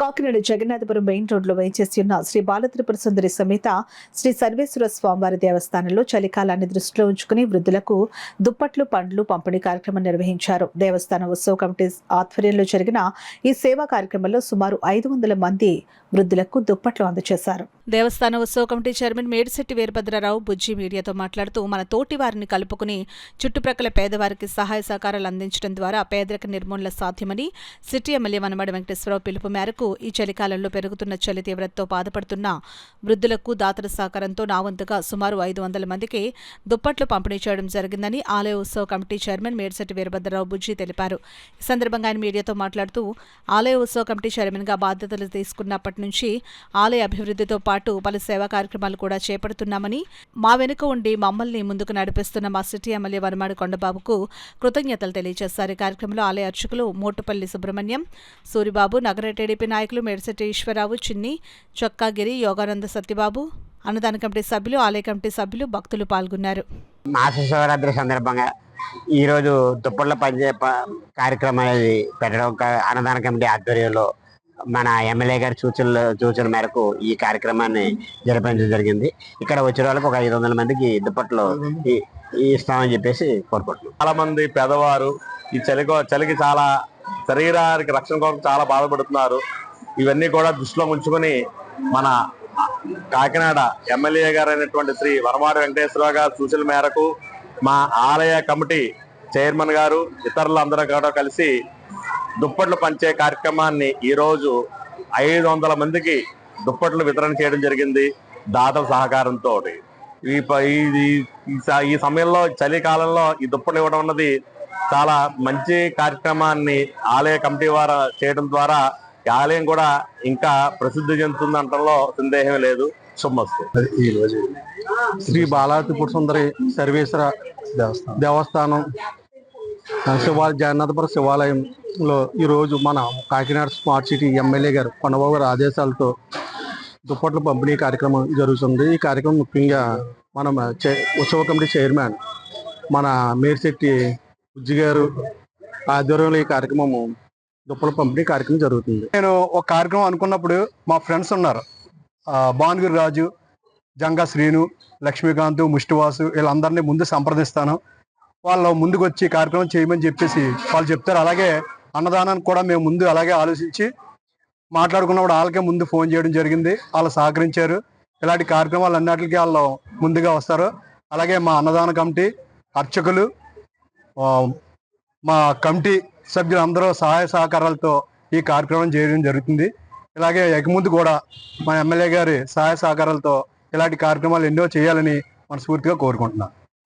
Kakinada Jagannathapuram main రోడ్లో వేయించేసి ఉన్న శ్రీ బాలత్రిపుర సుందరి సమేత శ్రీ సర్వేశ్వర స్వామివారి దేవస్థానంలో చలికాలాన్ని దృష్టిలో ఉంచుకుని వృద్ధులకు దుప్పట్లు పండ్లు పంపిణీ కార్యక్రమం నిర్వహించారు. దేవస్థాన ఉత్సవ కమిటీ ఆధ్వర్యంలో జరిగిన ఈ సేవా కార్యక్రమంలో సుమారు 500 మంది వృద్ధులకు దుప్పట్లు అందజేశారు. దేవస్థాన ఉత్సవ కమిటీ చైర్మన్ మేడిశెట్టి వీరభద్రరావు బుజ్జి మీడియాతో మాట్లాడుతూ మన తోటి వారిని కలుపుకుని చుట్టుప్రక్కల పేదవారికి సహాయ సహకారాలు అందించడం ద్వారా పేదరిక నిర్మూలన సాధ్యమని సిటీ ఎమ్మెల్యే వనమాడి వెంకటేశ్వరరావు పిలుపు మేరకు ఈ చలికాలంలో పెరుగుతున్న చలి తీవ్రతతో బాధపడుతున్న వృద్ధులకు దాతల సహకారంతో నా వంతుగా సుమారు 500 మందికి దుప్పట్లు పంపిణీ చేయడం జరిగిందని ఆలయ ఉత్సవ కమిటీ చైర్మన్ మేడిశెట్టి వీరభద్రరావు బుజ్జి తెలిపారు. ఈ సందర్భంగా ఆయన మీడియాతో మాట్లాడుతూ ఆలయ ఉత్సవ కమిటీ చైర్మన్గా బాధ్యతలు తీసుకున్నప్పటి నుంచి ఆలయ అభివృద్ధితో పాటు పలు సేవా కార్యక్రమాలు కూడా చేపడుతున్నామని, మా వెనుక ఉండి మమ్మల్ని ముందుకు నడిపిస్తున్న మా సిటీ ఎమ్మెల్యే వనమాడి కొండబాబుకు కృతజ్ఞతలు తెలియజేశారు. ఈ కార్యక్రమంలో ఆలయ అర్చకులు మోటుపల్లి సుబ్రహ్మణ్యం, సూరిబాబు, నగర టీడీపీ నాయకులు మేడిశెట్టి ఈశ్వరరావు, చిన్ని, చొక్కాగిరి, యోగానంద సత్యబాబు, అన్నదాన కమిటీ సభ్యులు, ఆలయ కమిటీ సభ్యులు, భక్తులు పాల్గొన్నారు. మహాశివరాత్రి సందర్భంగా ఈరోజు దుప్పట్ల పంచే కార్యక్రమం అనేది పెట్టడం అన్నదాన కమిటీ ఆధ్వర్యంలో మన ఎమ్మెల్యే గారి సూచన మేరకు ఈ కార్యక్రమాన్ని జరిపించడం జరిగింది. ఇక్కడ వచ్చిన వాళ్ళకి ఒక 500 మందికి దుప్పట్లు ఇస్తామని చెప్పేసి కోరుకుంటున్నాం. చాలా మంది పేదవారు ఈ చలికి చాలా శరీరానికి రక్షణ కొరకు చాలా బాధపడుతున్నారు. ఇవన్నీ కూడా దృష్టిలో ఉంచుకొని మన కాకినాడ ఎమ్మెల్యే గారు అయినటువంటి శ్రీ వనమాడి వెంకటేశ్వరరావు గారి సూచన మేరకు మా ఆలయ కమిటీ చైర్మన్ గారు ఇతరులందరూ కూడా కలిసి దుప్పట్లు పంచే కార్యక్రమాన్ని ఈరోజు 500 మందికి దుప్పట్లు వితరణ చేయడం జరిగింది దాతల సహకారంతో. ఈ సమయంలో చలికాలంలో ఈ దుప్పట్లు ఇవ్వడం అన్నది చాలా మంచి కార్యక్రమాన్ని ఆలయ కమిటీ వారు చేయడం ద్వారా ఆలయం కూడా ఇంకా ప్రసిద్ధి చెందుతుందంటలో సందేహం లేదు. శుభమస్తు. ఈరోజు శ్రీ బాలత్రిపుర సుందరి సర్వేశ్వర దేవస్థానం జగన్నాథపురం శివాలయంలో ఈరోజు మన కాకినాడ స్మార్ట్ సిటీ ఎమ్మెల్యే గారు కొండబాబు గారి ఆదేశాలతో దుప్పట్ల పంపిణీ కార్యక్రమం జరుగుతుంది. ఈ కార్యక్రమం ముఖ్యంగా మన ఉత్సవ కమిటీ చైర్మన్ మన మేడిశెట్టి బుజ్జి గారు ఆధ్వర్యంలో ఈ కార్యక్రమము దుప్పట్ల పంపిణీ కార్యక్రమం జరుగుతుంది. నేను ఒక కార్యక్రమం అనుకున్నప్పుడు మా ఫ్రెండ్స్ ఉన్నారు, భానుగిరి రాజు, జంగా శ్రీను, లక్ష్మీకాంత్, ముష్టివాసు, వీళ్ళందరినీ ముందు సంప్రదిస్తాను. వాళ్ళు ముందుకు వచ్చి కార్యక్రమం చేయమని చెప్పేసి వాళ్ళు చెప్తారు. అలాగే అన్నదానానికి కూడా మేము ముందు అలాగే ఆలోచించి మాట్లాడుకున్నప్పుడు వాళ్ళకే ముందు ఫోన్ చేయడం జరిగింది. వాళ్ళు సహకరించారు. ఇలాంటి కార్యక్రమాలు అన్నిటికీ వాళ్ళు ముందుగా వస్తారు. అలాగే మా అన్నదాన కమిటీ అర్చకులు, మా కమిటీ సభ్యులు అందరూ సహాయ సహకారాలతో ఈ కార్యక్రమం చేయడం జరుగుతుంది. ఇలాగే ముందు కూడా మా ఎమ్మెల్యే గారి సహాయ సహకారాలతో ఇలాంటి కార్యక్రమాలు ఎన్నో చేయాలని మనస్ఫూర్తిగా కోరుకుంటున్నాను.